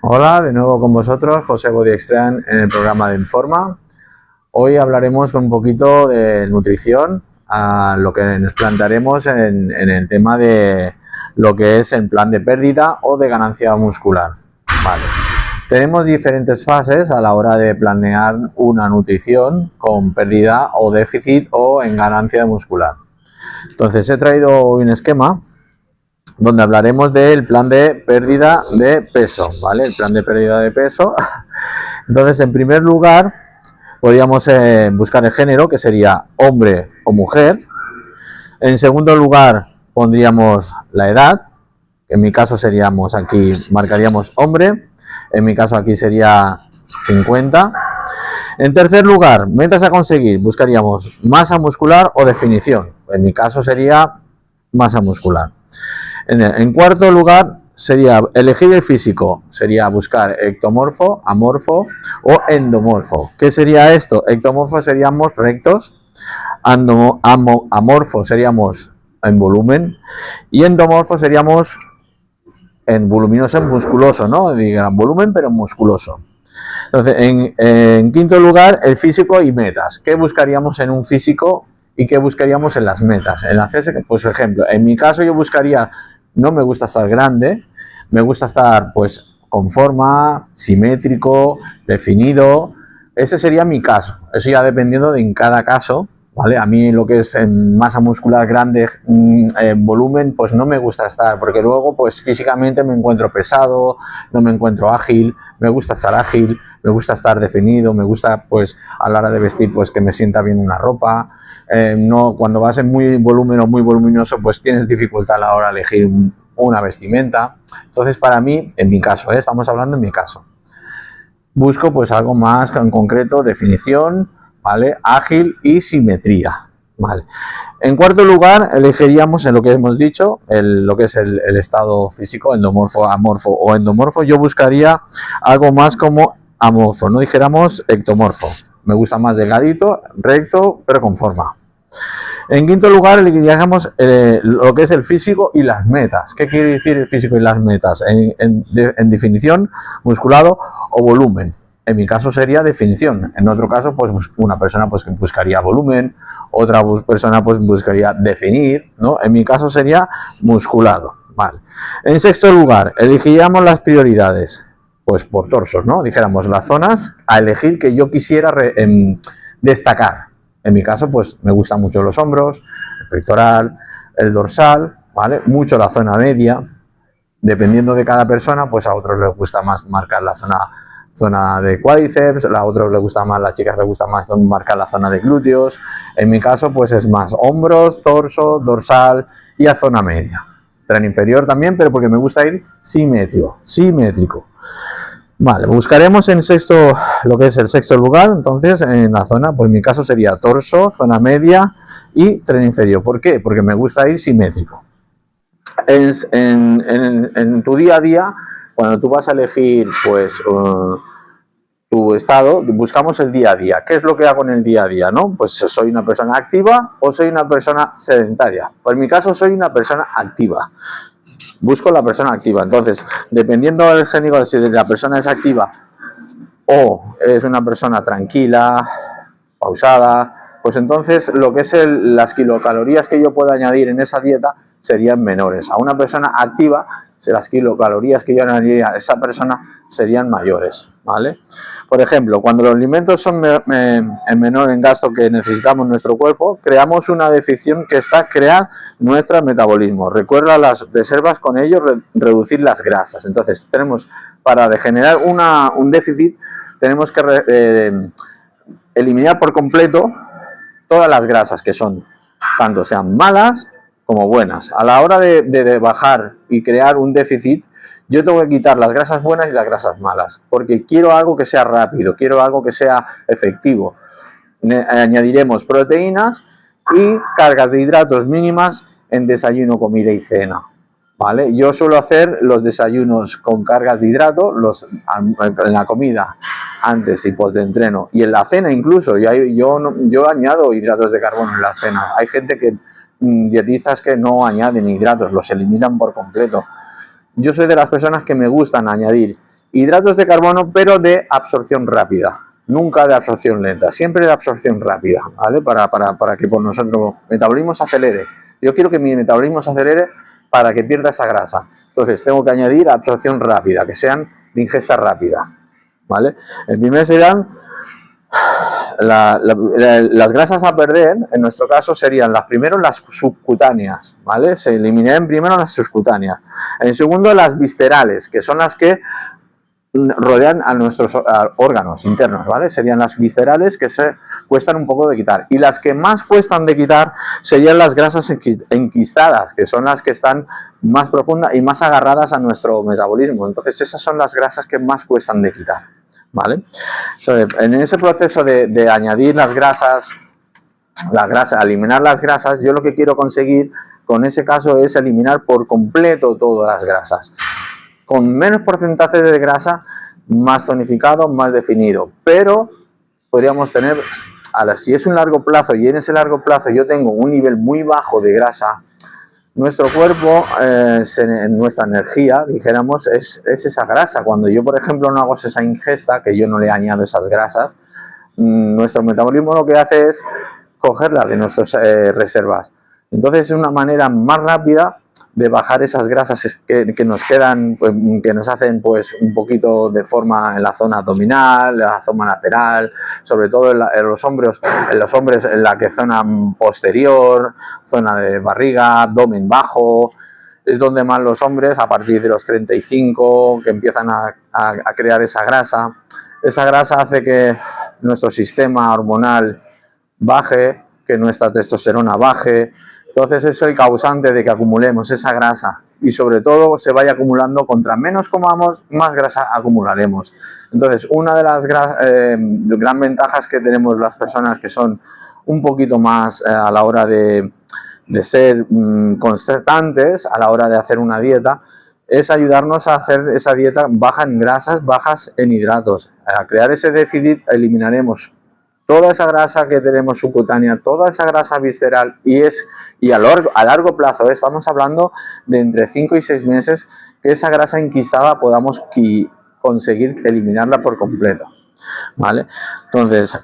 Hola, de nuevo con vosotros, José Bodiextran en el programa de Informa. Hoy hablaremos un poquito de nutrición, a lo que nos plantearemos en el tema de lo que es el plan de pérdida o de ganancia muscular. Vale. Tenemos diferentes fases a la hora de planear una nutrición con pérdida o déficit o en ganancia muscular. Entonces he traído un esquema donde hablaremos del plan de pérdida de peso, ¿vale? El plan de pérdida de peso. Entonces, en primer lugar, podríamos buscar el género, que sería hombre o mujer. En segundo lugar, pondríamos la edad. En mi caso seríamos aquí, marcaríamos hombre. En mi caso aquí sería 50. En tercer lugar, metas a conseguir, buscaríamos masa muscular o definición. En mi caso sería masa muscular. En cuarto lugar sería elegir el físico, sería buscar ectomorfo, amorfo o endomorfo. ¿Qué sería esto? Ectomorfo seríamos rectos, amorfo seríamos en volumen y endomorfo seríamos en voluminoso, en musculoso, ¿no? Digan volumen pero musculoso. Entonces, en quinto lugar, el físico y metas. ¿Qué buscaríamos en un físico y qué buscaríamos en las metas? En la CS, pues, por ejemplo, en mi caso yo buscaría, no me gusta estar grande, me gusta estar pues con forma, simétrico, definido. Ese sería mi caso. Eso ya dependiendo de en cada caso, ¿vale? A mí lo que es en masa muscular grande, en volumen, pues no me gusta estar, porque luego pues físicamente me encuentro pesado, no me encuentro ágil, me gusta estar ágil, me gusta estar definido, me gusta pues a la hora de vestir pues que me sienta bien una ropa. No, cuando vas en muy volumen o muy voluminoso pues tienes dificultad a la hora de elegir una vestimenta. Entonces para mí, en mi caso, estamos hablando en mi caso, busco pues algo más en concreto, definición, ¿vale? Ágil y simetría, ¿vale? En cuarto lugar, elegiríamos en lo que hemos dicho, lo que es el estado físico, endomorfo, amorfo o endomorfo. Yo buscaría algo más como amorfo, no dijéramos ectomorfo. Me gusta más delgadito, recto, pero con forma. En quinto lugar, elegiríamos lo que es el físico y las metas. ¿Qué quiere decir el físico y las metas? En definición, musculado o volumen. En mi caso sería definición. En otro caso, pues una persona pues buscaría volumen, otra persona pues buscaría definir, ¿no? En mi caso sería musculado, ¿vale? En sexto lugar, elegiríamos las prioridades, pues por torsos, ¿no? Dijéramos las zonas a elegir que yo quisiera destacar. En mi caso, pues me gustan mucho los hombros, el pectoral, el dorsal, ¿vale? Mucho la zona media. Dependiendo de cada persona, pues a otros les gusta más marcar la zona de cuádriceps, a otros les gusta más, las chicas les gusta más marcar la zona de glúteos. En mi caso, pues es más hombros, torso, dorsal y a zona media. Tren inferior también, pero porque me gusta ir simétrico. Vale, buscaremos en lo que es el sexto lugar, entonces en la zona, pues en mi caso sería torso, zona media y tren inferior. ¿Por qué? Porque me gusta ir simétrico. En tu día a día, cuando tú vas a elegir pues tu estado, buscamos el día a día. ¿Qué es lo que hago en el día a día? ¿No? Pues soy una persona activa o soy una persona sedentaria. Pues en mi caso soy una persona activa. Busco la persona activa. Entonces, dependiendo del género, si la persona es activa o es una persona tranquila, pausada, pues entonces lo que es las kilocalorías que yo puedo añadir en esa dieta serían menores. A una persona activa, las kilocalorías que yo añadiría a esa persona serían mayores, ¿vale? Por ejemplo, cuando los alimentos son en menor en gasto que necesitamos nuestro cuerpo, creamos una deficiencia que está crear nuestro metabolismo. Recuerda las reservas, con ello reducir las grasas. Entonces, tenemos, para generar un déficit, tenemos que eliminar por completo todas las grasas que son, tanto sean malas como buenas. A la hora de bajar y crear un déficit, yo tengo que quitar las grasas buenas y las grasas malas, porque quiero algo que sea rápido, quiero algo que sea efectivo. Añadiremos proteínas y cargas de hidratos mínimas en desayuno, comida y cena, ¿vale? Yo suelo hacer los desayunos con cargas de hidrato, en la comida antes y post de entreno, y en la cena incluso. Yo añado hidratos de carbono en la cena. Hay gente dietistas que no añaden hidratos, los eliminan por completo. Yo soy de las personas que me gustan añadir Hidratos de carbono, pero de absorción rápida. Nunca de absorción lenta, siempre de absorción rápida, ¿vale? Para que por nuestro metabolismo se acelere. Yo quiero que mi metabolismo se acelere para que pierda esa grasa. Entonces tengo que añadir absorción rápida, que sean de ingesta rápida, ¿vale? El primer serán las grasas a perder, en nuestro caso serían primero las subcutáneas, ¿vale? Se eliminarían primero las subcutáneas. En segundo, las viscerales, que son las que rodean a nuestros órganos internos, ¿vale? Serían las viscerales, que se cuestan un poco de quitar, y las que más cuestan de quitar serían las grasas enquistadas, que son las que están más profundas y más agarradas a nuestro metabolismo. Entonces esas son las grasas que más cuestan de quitar, ¿vale? Entonces, en ese proceso de añadir las grasas, eliminar las grasas, yo lo que quiero conseguir con ese caso es eliminar por completo todas las grasas, con menos porcentaje de grasa, más tonificado, más definido. Pero podríamos tener, si es un largo plazo y en ese largo plazo yo tengo un nivel muy bajo de grasa, nuestro cuerpo, nuestra energía, dijéramos, es esa grasa. Cuando yo, por ejemplo, no hago esa ingesta, que yo no le añado esas grasas, nuestro metabolismo lo que hace es cogerlas de nuestras reservas. Entonces es una manera más rápida de bajar esas grasas que nos quedan, pues, que nos hacen pues un poquito de forma en la zona abdominal, en la zona lateral, sobre todo en los hombros en la que zona posterior, zona de barriga, abdomen bajo. Es donde más los hombres, a partir de los 35, que empiezan a crear esa grasa. Esa grasa hace que nuestro sistema hormonal baje, que nuestra testosterona baje. Entonces es el causante de que acumulemos esa grasa y sobre todo se vaya acumulando. Contra menos comamos, más grasa acumularemos. Entonces una de las gran ventajas que tenemos las personas que son un poquito más a la hora de ser constantes, a la hora de hacer una dieta, es ayudarnos a hacer esa dieta baja en grasas, bajas en hidratos. A crear ese déficit eliminaremos toda esa grasa que tenemos subcutánea, toda esa grasa visceral y a largo plazo, estamos hablando de entre 5 y 6 meses, que esa grasa enquistada podamos conseguir eliminarla por completo, ¿vale? Entonces,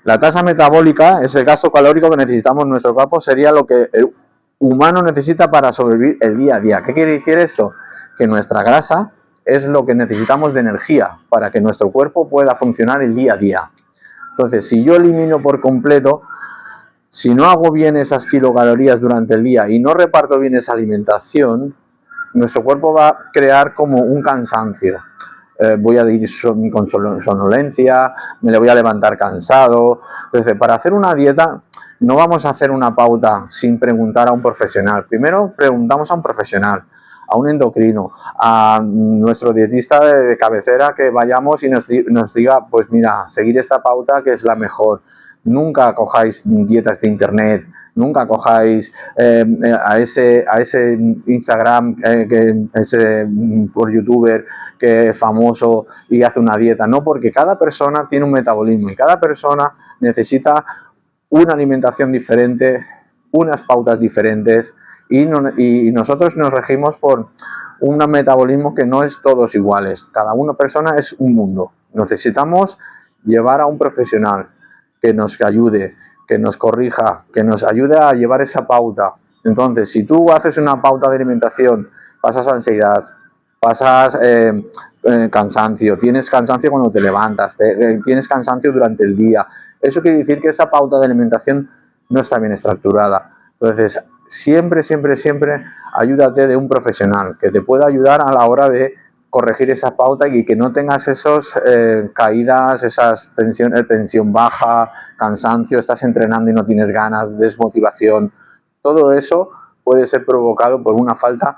la tasa metabólica, ese gasto calórico que necesitamos en nuestro cuerpo, sería lo que el humano necesita para sobrevivir el día a día. ¿Qué quiere decir esto? Que nuestra grasa es lo que necesitamos de energía para que nuestro cuerpo pueda funcionar el día a día. Entonces, si yo elimino por completo, si no hago bien esas kilocalorías durante el día y no reparto bien esa alimentación, nuestro cuerpo va a crear como un cansancio. Voy a ir con somnolencia, me le voy a levantar cansado. Entonces, para hacer una dieta, no vamos a hacer una pauta sin preguntar a un profesional. Primero preguntamos a un profesional, a un endocrino, a nuestro dietista de cabecera, que vayamos y nos diga, pues mira, seguir esta pauta que es la mejor. Nunca cojáis dietas de internet, nunca cojáis a ese Instagram, ese por youtuber que es famoso y hace una dieta. No, porque cada persona tiene un metabolismo y cada persona necesita una alimentación diferente, unas pautas diferentes. Y nosotros nos regimos por un metabolismo que no es todos iguales. Cada persona es un mundo. Necesitamos llevar a un profesional que nos ayude, que nos corrija, que nos ayude a llevar esa pauta. Entonces, si tú haces una pauta de alimentación, pasas ansiedad, pasas cansancio, tienes cansancio cuando te levantas, tienes cansancio durante el día, eso quiere decir que esa pauta de alimentación no está bien estructurada. Entonces, siempre ayúdate de un profesional que te pueda ayudar a la hora de corregir esa pauta y que no tengas esos caídas, esas tensión baja, cansancio, estás entrenando y no tienes ganas, desmotivación. Todo eso puede ser provocado por una falta,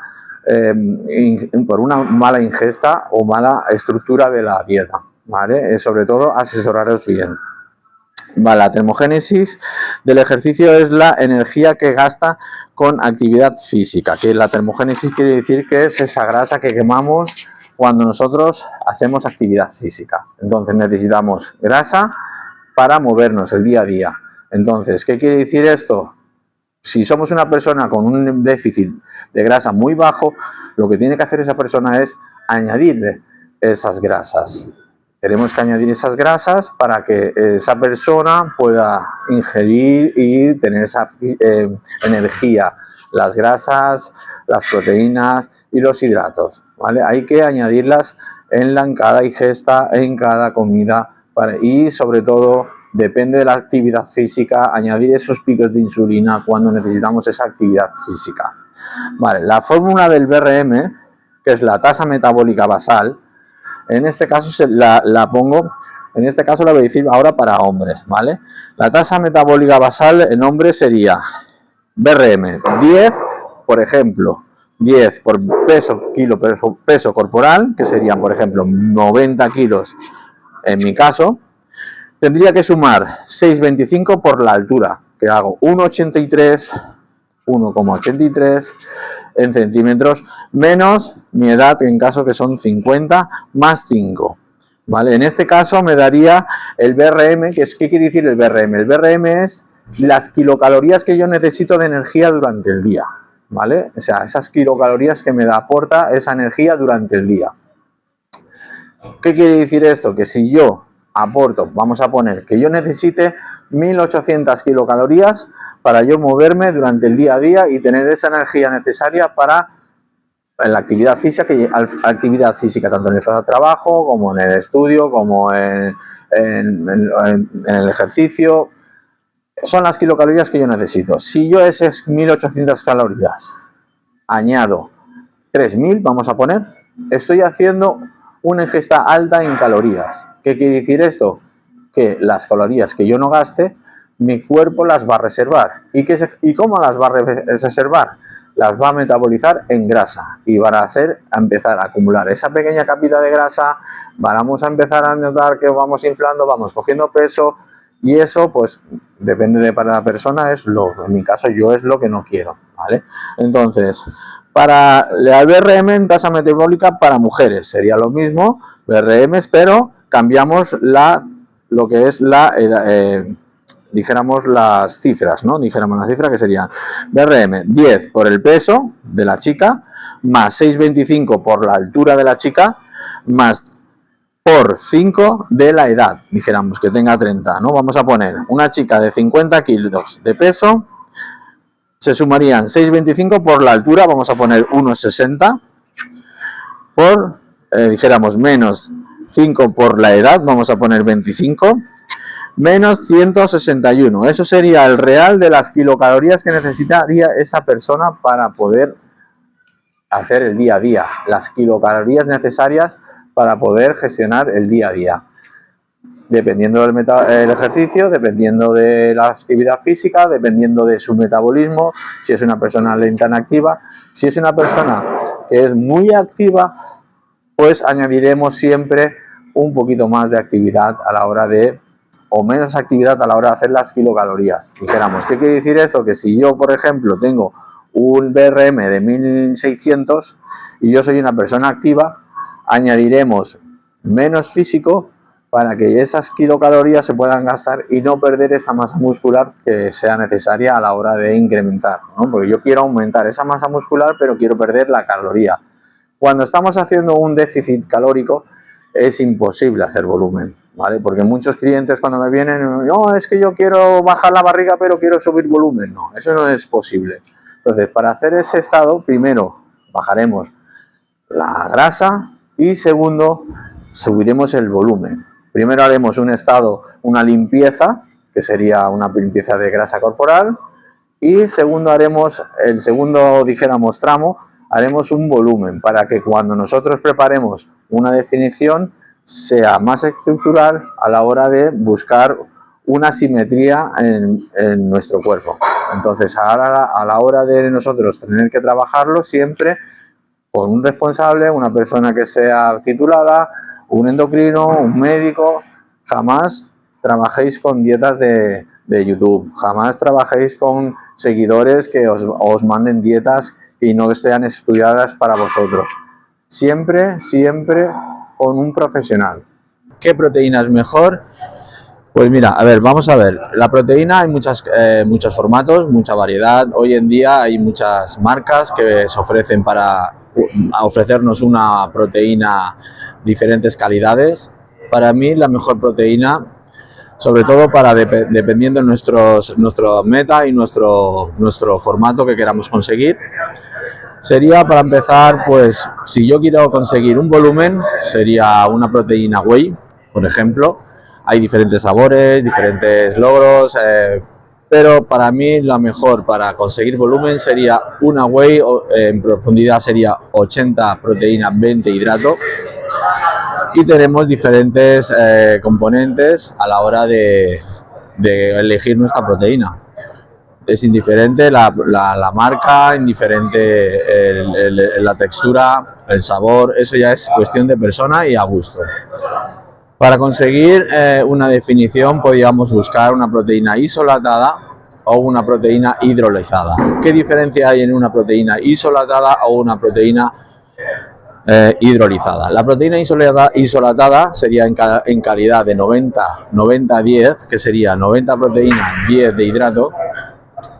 por una mala ingesta o mala estructura de la dieta, ¿vale? Sobre todo asesoraros bien. Vale, la termogénesis del ejercicio es la energía que gasta con actividad física, que la termogénesis quiere decir que es esa grasa que quemamos cuando nosotros hacemos actividad física. Entonces necesitamos grasa para movernos el día a día. Entonces, ¿qué quiere decir esto? Si somos una persona con un déficit de grasa muy bajo, lo que tiene que hacer esa persona es añadirle esas grasas. Tenemos que añadir esas grasas para que esa persona pueda ingerir y tener esa energía. Las grasas, las proteínas y los hidratos, ¿vale? Hay que añadirlas en cada ingesta, en cada comida, y sobre todo, depende de la actividad física, añadir esos picos de insulina cuando necesitamos esa actividad física. Vale, la fórmula del BRM, que es la tasa metabólica basal, en este caso la pongo, en este caso la voy a decir ahora para hombres, ¿vale? La tasa metabólica basal en hombres sería BRM 10, por ejemplo, 10 por peso corporal, que serían, por ejemplo, 90 kilos en mi caso. Tendría que sumar 6,25 por la altura, que hago 1,83 en centímetros, menos mi edad, en caso que son 50, más 5. ¿Vale? En este caso me daría el BRM, ¿qué quiere decir el BRM? El BRM es las kilocalorías que yo necesito de energía durante el día, ¿vale? O sea, esas kilocalorías que me aporta esa energía durante el día. ¿Qué quiere decir esto? Que si yo aporto, vamos a poner que yo necesite 1800 kilocalorías para yo moverme durante el día a día y tener esa energía necesaria para la actividad física, tanto en el trabajo como en el estudio, como en el ejercicio. Son las kilocalorías que yo necesito. Si yo esas 1800 calorías añado 3000, vamos a poner, estoy haciendo una ingesta alta en calorías. ¿Qué quiere decir esto? Que las calorías que yo no gaste, mi cuerpo las va a reservar. ¿Y cómo las va a reservar? Las va a metabolizar en grasa y van a empezar a acumular esa pequeña capita de grasa. Vamos a empezar a notar que vamos inflando, vamos cogiendo peso, y eso, pues, depende de cada persona, en mi caso, yo es lo que no quiero, ¿vale? Entonces, para la BRM en tasa metabólica para mujeres sería lo mismo, BRM, pero cambiamos lo que es dijéramos las cifras, ¿no? Dijéramos la cifra que sería BRM 10 por el peso de la chica, más 6,25 por la altura de la chica, más por 5 de la edad, dijéramos que tenga 30, ¿no? Vamos a poner una chica de 50 kilos de peso, se sumarían 6,25 por la altura, vamos a poner 1,60, por, dijéramos, menos 5 por la edad, vamos a poner 25, menos 161. Eso sería el real de las kilocalorías que necesitaría esa persona para poder hacer el día a día, las kilocalorías necesarias para poder gestionar el día a día, dependiendo del ejercicio, dependiendo de la actividad física, dependiendo de su metabolismo, si es una persona lenta en activa. Si es una persona que es muy activa, pues añadiremos siempre un poquito más de actividad a la hora de, o menos actividad a la hora de hacer las kilocalorías. Dijéramos, ¿qué quiere decir eso? Que si yo, por ejemplo, tengo un BRM de 1600 y yo soy una persona activa, añadiremos menos físico para que esas kilocalorías se puedan gastar y no perder esa masa muscular que sea necesaria a la hora de incrementar, ¿no? Porque yo quiero aumentar esa masa muscular, pero quiero perder la caloría. Cuando estamos haciendo un déficit calórico es imposible hacer volumen, ¿vale? Porque muchos clientes cuando me vienen, no, es que yo quiero bajar la barriga pero quiero subir volumen. No, eso no es posible. Entonces, para hacer ese estado, primero bajaremos la grasa y segundo, subiremos el volumen. Primero haremos un estado, una limpieza, que sería una limpieza de grasa corporal, y segundo haremos, el segundo, dijéramos, tramo, haremos un volumen para que cuando nosotros preparemos una definición sea más estructural a la hora de buscar una simetría en nuestro cuerpo. Entonces, ahora a la hora de nosotros tener que trabajarlo siempre con un responsable, una persona que sea titulada, un endocrino, un médico. Jamás trabajéis con dietas de YouTube, jamás trabajéis con seguidores que os manden dietas y no sean estudiadas para vosotros. Siempre, siempre con un profesional. ¿Qué proteína es mejor? Pues mira, a ver, vamos a ver. La proteína hay muchos formatos, mucha variedad. Hoy en día hay muchas marcas que se ofrecen para a ofrecernos una proteína diferentes calidades. Para mí la mejor proteína, sobre todo para dependiendo de nuestro meta y nuestro formato que queramos conseguir, sería, para empezar, pues si yo quiero conseguir un volumen, sería una proteína whey, por ejemplo. Hay diferentes sabores, diferentes logros, pero para mí la mejor para conseguir volumen sería una whey, en profundidad sería 80 proteínas, 20 hidrato, y tenemos diferentes componentes a la hora de elegir nuestra proteína. Es indiferente la marca, indiferente la textura, el sabor, eso ya es cuestión de persona y a gusto. Para conseguir una definición podríamos buscar una proteína isolatada o una proteína hidrolizada. ¿Qué diferencia hay en una proteína isolatada o una proteína hidrolizada? La proteína isolatada sería en calidad de 90-10, que sería 90 proteína, 10 de hidrato.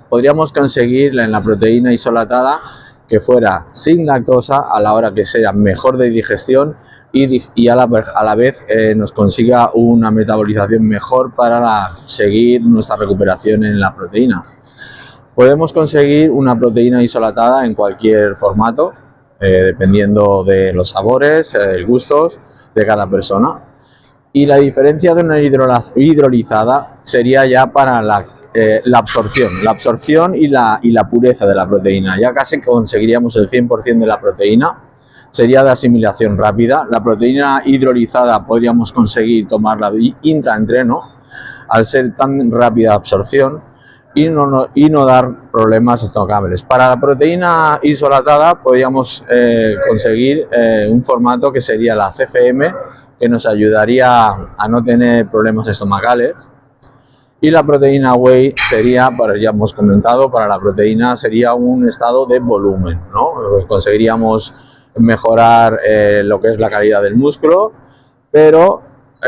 Podríamos conseguirla en la proteína isolatada que fuera sin lactosa, a la hora que sea mejor de digestión y a la vez nos consiga una metabolización mejor para seguir nuestra recuperación en la proteína. Podemos conseguir una proteína isolatada en cualquier formato, dependiendo de los sabores, gustos de cada persona. Y la diferencia de una hidrolizada sería ya para la absorción y la pureza de la proteína. Ya casi conseguiríamos el 100% de la proteína, sería de asimilación rápida. La proteína hidrolizada podríamos conseguir tomarla intraentreno, al ser tan rápida absorción y no dar problemas estomacables. Para la proteína isolatada podríamos conseguir un formato que sería la CFM, que nos ayudaría a no tener problemas estomacales. Y la proteína whey sería, ya hemos comentado, para la proteína sería un estado de volumen, ¿no? Conseguiríamos mejorar lo que es la calidad del músculo, pero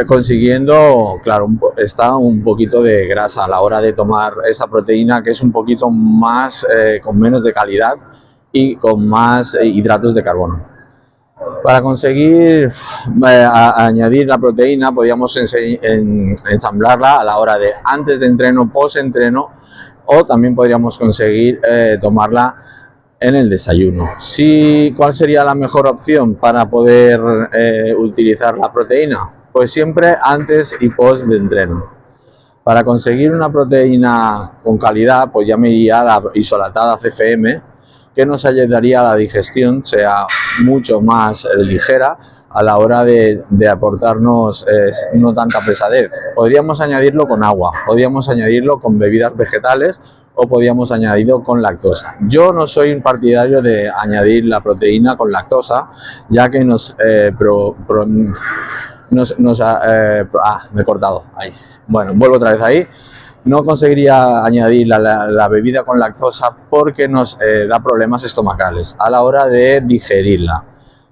consiguiendo, claro, está un poquito de grasa a la hora de tomar esa proteína, que es un poquito más, con menos de calidad y con más hidratos de carbono. Para conseguir añadir la proteína podríamos ensamblarla a la hora de antes de entreno, post entreno, o también podríamos conseguir tomarla en el desayuno. ¿Cuál sería la mejor opción para poder utilizar la proteína? Pues siempre antes y post de entreno. Para conseguir una proteína con calidad, pues ya me iría a la isolatada CFM, que nos ayudaría a la digestión, sea mucho más ligera a la hora de aportarnos no tanta pesadez. Podríamos añadirlo con agua, podríamos añadirlo con bebidas vegetales o podríamos añadirlo con lactosa. Yo no soy un partidario de añadir la proteína con lactosa, ya que me he cortado ahí. Bueno, vuelvo otra vez ahí. No conseguiría añadir la bebida con lactosa porque nos da problemas estomacales a la hora de digerirla.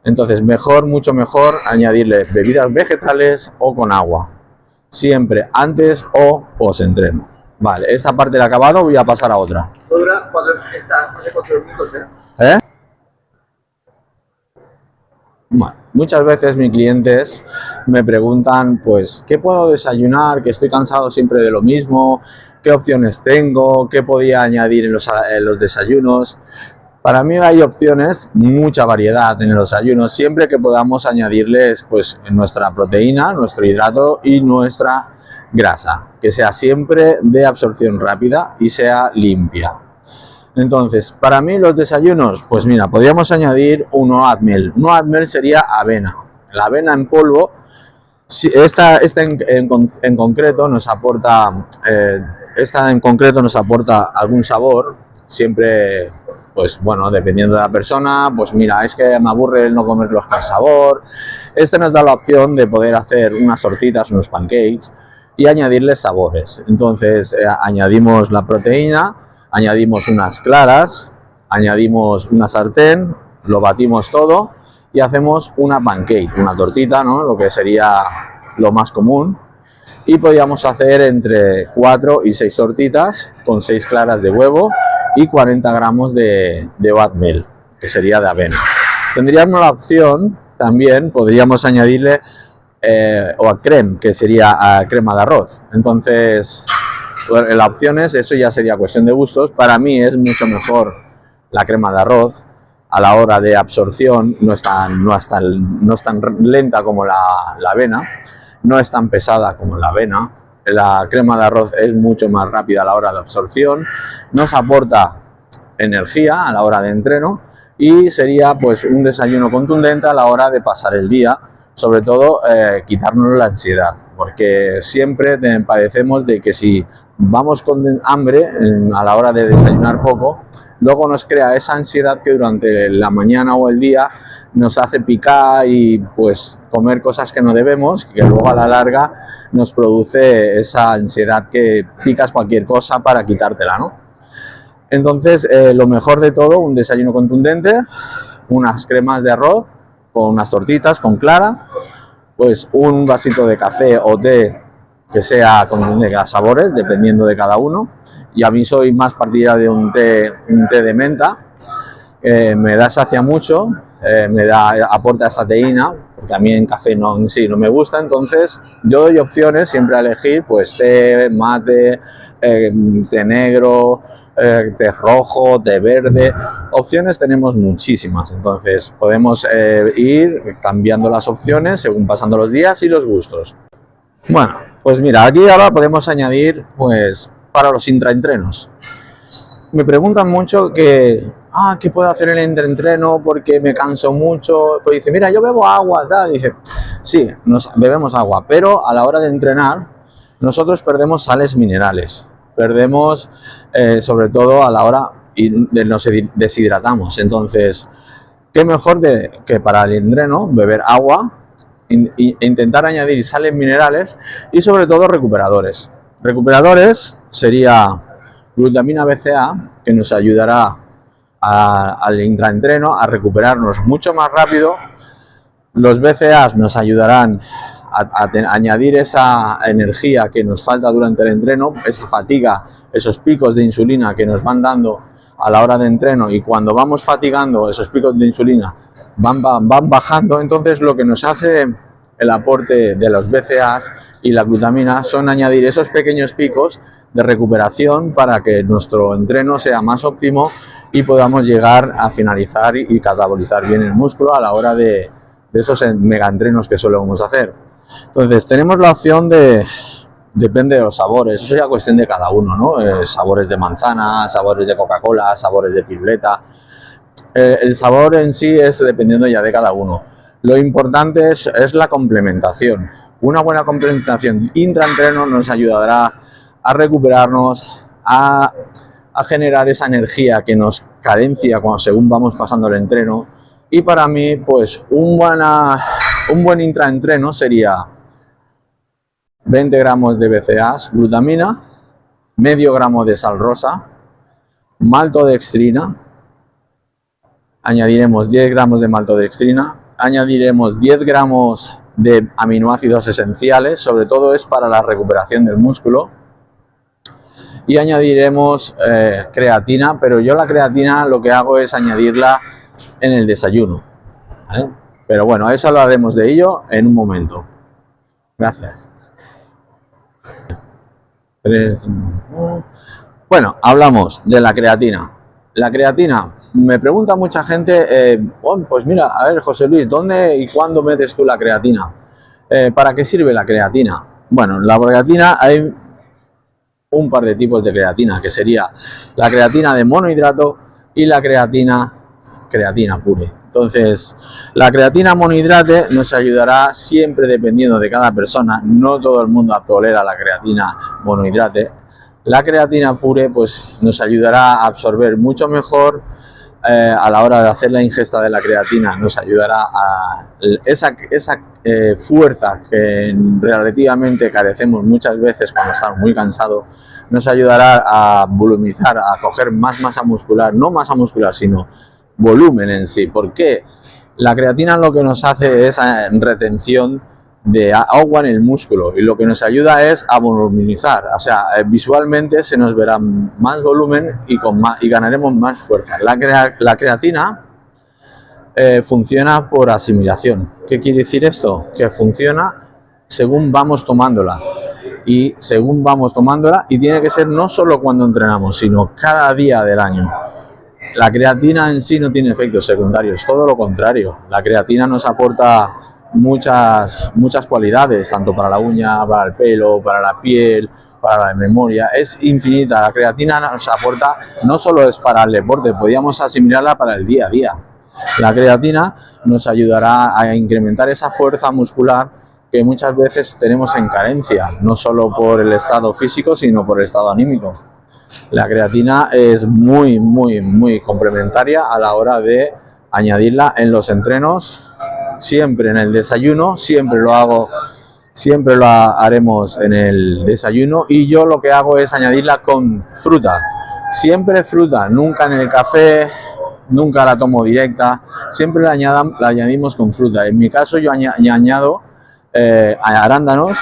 Entonces, mucho mejor añadirle bebidas vegetales o con agua, siempre antes o post entreno. Vale, esta parte del acabado voy a pasar a otra. Dura 4 minutos, ¿eh? Bueno, muchas veces mis clientes me preguntan, pues, ¿qué puedo desayunar? Que estoy cansado siempre de lo mismo, ¿qué opciones tengo? ¿Qué podía añadir en los desayunos? Para mí hay opciones, mucha variedad en los desayunos, siempre que podamos añadirles, pues, nuestra proteína, nuestro hidrato y nuestra grasa, que sea siempre de absorción rápida y sea limpia. Entonces, para mí los desayunos, pues mira, podríamos añadir un oatmeal. Un oatmeal sería avena. La avena en polvo, esta en concreto nos aporta algún sabor, siempre, pues bueno, dependiendo de la persona, pues mira, es que me aburre el no comerlos con sabor. Este nos da la opción de poder hacer unas tortitas, unos pancakes y añadirles sabores. Entonces, añadimos la proteína, añadimos unas claras, añadimos una sartén, lo batimos todo y hacemos una pancake, una tortita, ¿no? Lo que sería lo más común. Y podríamos hacer entre 4 y 6 tortitas con 6 claras de huevo y 40 gramos de oatmeal, que sería de avena. Tendríamos la opción, también podríamos añadirle o a creme, que sería crema de arroz. Entonces, la opción es, eso ya sería cuestión de gustos. Para mí es mucho mejor la crema de arroz. A la hora de absorción no es tan lenta como la avena, no es tan pesada como la avena. La crema de arroz es mucho más rápida a la hora de absorción, nos aporta energía a la hora de entreno y sería pues un desayuno contundente a la hora de pasar el día, sobre todo quitarnos la ansiedad, porque siempre padecemos de que si vamos con hambre a la hora de desayunar poco, luego nos crea esa ansiedad que durante la mañana o el día nos hace picar y pues comer cosas que no debemos, que luego a la larga nos produce esa ansiedad que picas cualquier cosa para quitártela, ¿no? Entonces, lo mejor de todo, un desayuno contundente, unas cremas de arroz con unas tortitas con clara, pues un vasito de café o té que sea con sabores, dependiendo de cada uno. Y a mí soy más partidario de un té de menta, me sacia mucho, aporta esa teína, porque a mí en café en sí no me gusta. Entonces yo doy opciones siempre a elegir, pues té, mate, té negro, té rojo, té verde. Opciones tenemos muchísimas, entonces podemos ir cambiando las opciones según pasando los días y los gustos. Bueno, pues mira, aquí ahora podemos añadir pues para los intraentrenos. Me preguntan mucho ¿qué puedo hacer en el intraentreno porque me canso mucho? Pues dice, mira, yo bebo agua, tal. Dice, sí, bebemos agua, pero a la hora de entrenar nosotros perdemos sales minerales, perdemos sobre todo a la hora nos deshidratamos. Entonces, qué mejor que para el entreno beber agua e intentar añadir sales minerales y sobre todo recuperadores. Recuperadores sería glutamina BCA, que nos ayudará al intraentreno a recuperarnos mucho más rápido. Los BCAs nos ayudarán a añadir esa energía que nos falta durante el entreno, esa fatiga, esos picos de insulina que nos van dando a la hora de entreno, y cuando vamos fatigando esos picos de insulina van bajando. Entonces lo que nos hace el aporte de los BCAs y la glutamina son añadir esos pequeños picos de recuperación para que nuestro entreno sea más óptimo y podamos llegar a finalizar y catabolizar bien el músculo a la hora de esos megaentrenos que solemos hacer. Entonces tenemos la opción depende de los sabores, eso ya cuestión de cada uno, ¿no? Sabores de manzana, sabores de Coca-Cola, sabores de piruleta. El sabor en sí es dependiendo ya de cada uno. Lo importante es la complementación. Una buena complementación intraentreno nos ayudará a recuperarnos, a generar esa energía que nos carencia según vamos pasando el entreno. Y para mí, pues un buen intraentreno sería 20 gramos de BCAAs, glutamina, medio gramo de sal rosa, maltodextrina, añadiremos 10 gramos de maltodextrina, añadiremos 10 gramos de aminoácidos esenciales, sobre todo es para la recuperación del músculo, y añadiremos creatina, pero yo la creatina lo que hago es añadirla en el desayuno, ¿vale? Pero bueno, eso hablaremos de ello en un momento. Gracias. Bueno, hablamos de la creatina. La creatina, me pregunta mucha gente, pues mira, a ver, José Luis, ¿dónde y cuándo metes tú la creatina? ¿Para qué sirve la creatina? Bueno, la creatina hay un par de tipos de creatina, que sería la creatina de monohidrato y la creatina pure. Entonces, la creatina monohidrate nos ayudará siempre dependiendo de cada persona. No todo el mundo tolera la creatina monohidrate. La creatina pure pues nos ayudará a absorber mucho mejor a la hora de hacer la ingesta de la creatina. Nos ayudará a esa fuerza que relativamente carecemos muchas veces cuando estamos muy cansados. Nos ayudará a volumizar, a coger más masa muscular, no masa muscular, sino volumen en sí. Porque la creatina lo que nos hace es retención de agua en el músculo, y lo que nos ayuda es a volumizar, o sea, visualmente se nos verá más volumen y ganaremos más fuerza. La creatina funciona por asimilación. ¿Qué quiere decir esto? Que funciona según vamos tomándola. Y según vamos tomándola, y tiene que ser no solo cuando entrenamos, sino cada día del año. La creatina en sí no tiene efectos secundarios, todo lo contrario. La creatina nos aporta muchas cualidades, tanto para la uña, para el pelo, para la piel, para la memoria. Es infinita. La creatina nos aporta, no solo es para el deporte, podríamos asimilarla para el día a día. La creatina nos ayudará a incrementar esa fuerza muscular que muchas veces tenemos en carencia, no solo por el estado físico, sino por el estado anímico. La creatina es muy complementaria a la hora de añadirla en los entrenos, siempre en el desayuno, siempre lo haremos en el desayuno, y yo lo que hago es añadirla con fruta, siempre fruta, nunca en el café, nunca la tomo directa, siempre la añadimos con fruta. En mi caso yo añado arándanos,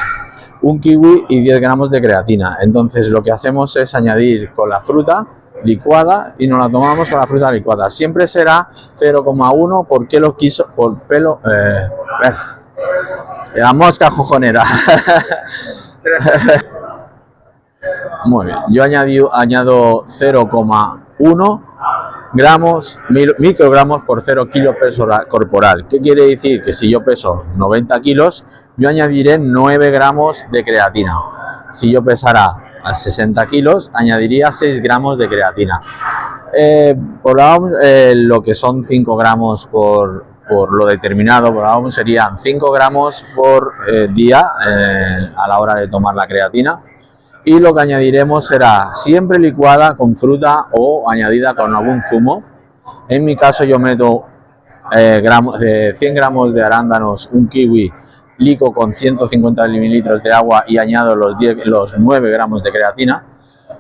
un kiwi y 10 gramos de creatina. Entonces lo que hacemos es añadir con la fruta licuada y nos la tomamos con la fruta licuada. Siempre será 0,1 por kilo por pelo. La mosca jojonera. Muy bien, yo añado 0,1 microgramos por 0 kilo peso corporal. ¿Qué quiere decir? Que si yo peso 90 kilos, yo añadiré 9 gramos de creatina. Si yo pesara a 60 kilos, añadiría 6 gramos de creatina. Lo que son 5 gramos por lo determinado, serían 5 gramos por día a la hora de tomar la creatina. Y lo que añadiremos será siempre licuada con fruta o añadida con algún zumo. En mi caso yo meto 100 gramos de arándanos, un kiwi, lico con 150 mililitros de agua y añado los 9 gramos de creatina,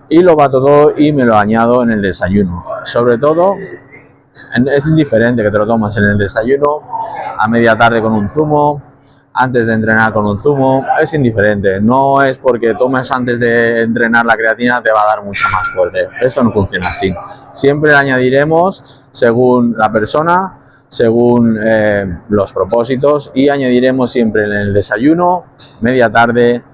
y lo bato todo y me lo añado en el desayuno. Sobre todo, es indiferente que te lo tomas en el desayuno, a media tarde con un zumo, antes de entrenar con un zumo, es indiferente. No es porque tomes antes de entrenar la creatina te va a dar mucha más fuerte. Esto no funciona así. Siempre la añadiremos según la persona, según los propósitos, y añadiremos siempre en el desayuno, media tarde.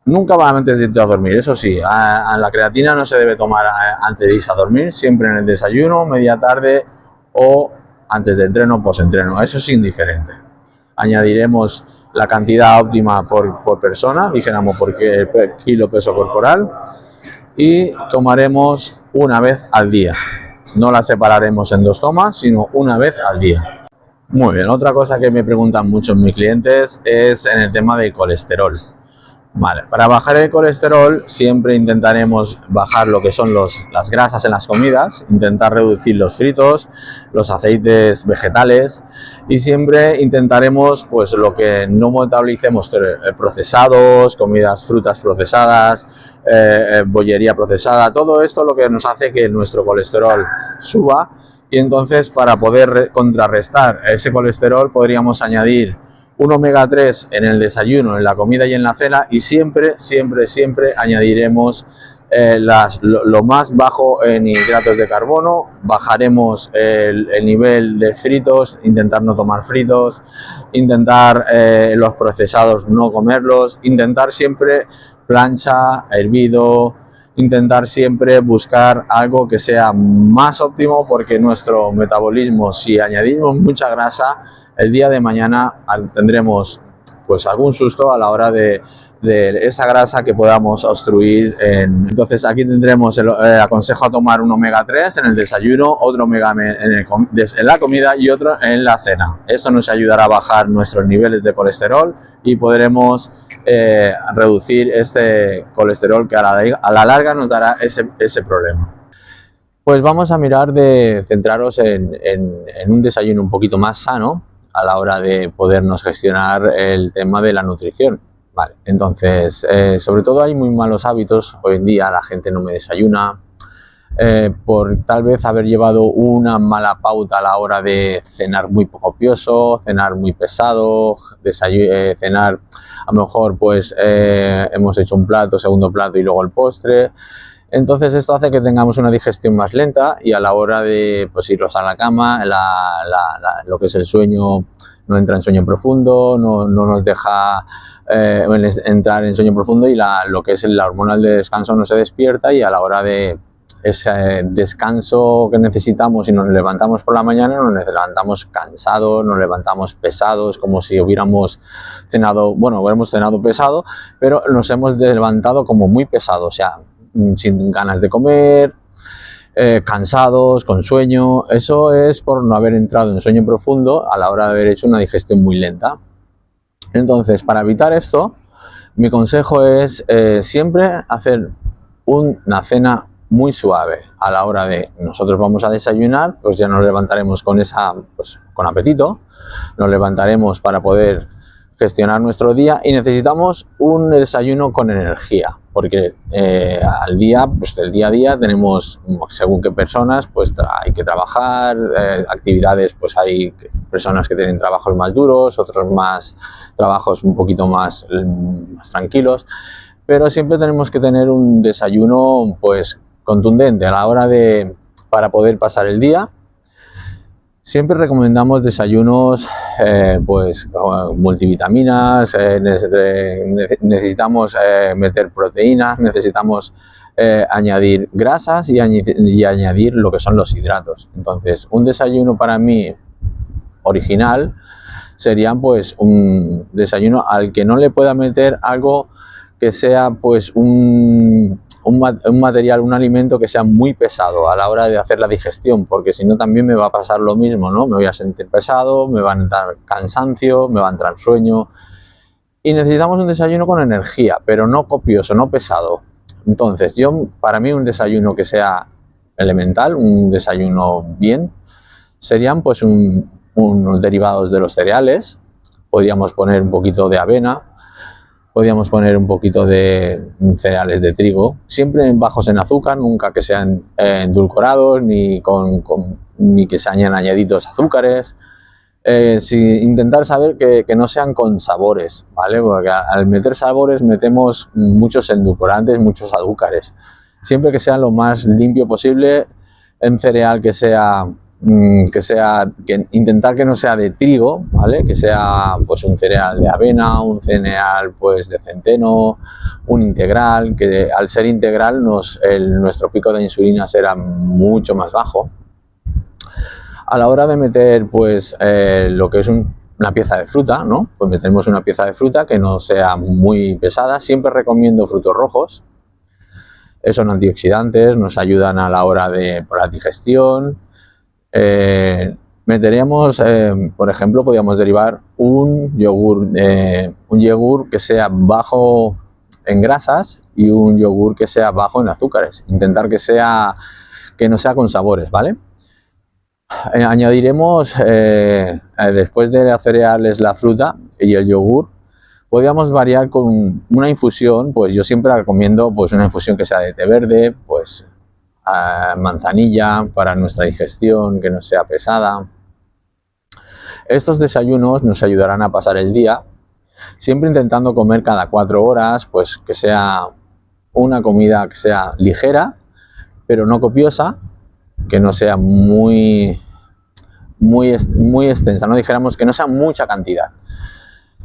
Nunca va antes de irte a dormir, eso sí, a la creatina no se debe tomar antes de irse a dormir, siempre en el desayuno, media tarde o antes de entreno o post-entreno. Eso es indiferente. Añadiremos la cantidad óptima por persona, dijéramos por kilo peso corporal, y tomaremos una vez al día. No la separaremos en 2 tomas, sino una vez al día. Muy bien, otra cosa que me preguntan muchos mis clientes es en el tema del colesterol. Vale, para bajar el colesterol siempre intentaremos bajar lo que son las grasas en las comidas, intentar reducir los fritos, los aceites vegetales, y siempre intentaremos pues lo que no metabolicemos, procesados, frutas procesadas, bollería procesada, todo esto lo que nos hace que nuestro colesterol suba. Y entonces, para poder contrarrestar ese colesterol, podríamos añadir un omega 3 en el desayuno, en la comida y en la cena, y siempre añadiremos lo más bajo en hidratos de carbono. Bajaremos el nivel de fritos, intentar no tomar fritos, intentar los procesados no comerlos, intentar siempre plancha, hervido, intentar siempre buscar algo que sea más óptimo, porque nuestro metabolismo, si añadimos mucha grasa, el día de mañana tendremos pues algún susto a la hora de esa grasa que podamos obstruir. Entonces aquí tendremos aconsejo a tomar un omega 3 en el desayuno, otro omega en la comida y otro en la cena. Esto nos ayudará a bajar nuestros niveles de colesterol y podremos reducir este colesterol que a la larga nos dará ese problema. Pues vamos a mirar de centraros en un desayuno un poquito más sano a la hora de podernos gestionar el tema de la nutrición. Vale, entonces, sobre todo hay muy malos hábitos. Hoy en día la gente no me desayuna por tal vez haber llevado una mala pauta a la hora de cenar muy poco copioso, cenar muy pesado, cenar a lo mejor pues hemos hecho un plato, segundo plato y luego el postre. Entonces esto hace que tengamos una digestión más lenta y a la hora de pues, irnos a la cama, lo que es el sueño no entra en sueño profundo, no nos deja entrar en sueño profundo y lo que es la hormona del descanso no se despierta, y a la hora de ese descanso que necesitamos y nos levantamos por la mañana, nos levantamos cansados, nos levantamos pesados, como si hubiéramos cenado, bueno, hemos cenado pesado, pero nos hemos levantado como muy pesados, o sea, sin ganas de comer, cansados, con sueño. Eso es por no haber entrado en sueño profundo a la hora de haber hecho una digestión muy lenta. Entonces, para evitar esto, mi consejo es siempre hacer una cena muy suave. A la hora de nosotros vamos a desayunar, pues ya nos levantaremos con con apetito, nos levantaremos para poder gestionar nuestro día, y necesitamos un desayuno con energía, porque al día, pues el día a día tenemos, según qué personas, pues hay que trabajar, actividades, pues hay personas que tienen trabajos más duros, otros más trabajos un poquito más tranquilos, pero siempre tenemos que tener un desayuno pues contundente a la hora para poder pasar el día. Siempre recomendamos desayunos pues multivitaminas, necesitamos meter proteínas, necesitamos añadir grasas y añadir lo que son los hidratos. Entonces, un desayuno para mí original sería pues un desayuno al que no le pueda meter algo que sea pues un material, un alimento que sea muy pesado a la hora de hacer la digestión, porque si no también me va a pasar lo mismo, ¿no? Me voy a sentir pesado, me va a entrar cansancio, me va a entrar sueño, y necesitamos un desayuno con energía, pero no copioso, no pesado. Entonces, para mí un desayuno que sea elemental, un desayuno bien, serían pues unos derivados de los cereales. Podríamos poner un poquito de avena, podríamos poner un poquito de cereales de trigo, siempre bajos en azúcar, nunca que sean endulcorados ni que se hayan añadidos azúcares. Intentar saber que no sean con sabores, ¿vale? Porque al meter sabores metemos muchos endulcorantes, muchos azúcares. Siempre que sea lo más limpio posible, en cereal intentar que no sea de trigo, ¿vale? Que sea pues un cereal de avena, un cereal pues de centeno, un integral, que al ser integral nuestro pico de insulina será mucho más bajo. A la hora de meter pues lo que es una pieza de fruta, ¿no? Pues metemos una pieza de fruta que no sea muy pesada. Siempre recomiendo frutos rojos. Son antioxidantes, nos ayudan a la hora de la digestión. Meteríamos, por ejemplo, podríamos derivar un yogur que sea bajo en grasas y un yogur que sea bajo en azúcares. Intentar que no sea con sabores, ¿vale? Añadiremos, después de los cereales, la fruta y el yogur. Podríamos variar con una infusión, pues yo siempre recomiendo pues una infusión que sea de té verde, pues manzanilla para nuestra digestión, que no sea pesada. Estos desayunos nos ayudarán a pasar el día, siempre intentando comer cada 4 horas, pues que sea una comida que sea ligera, pero no copiosa, que no sea muy extensa, no dijéramos que no sea mucha cantidad.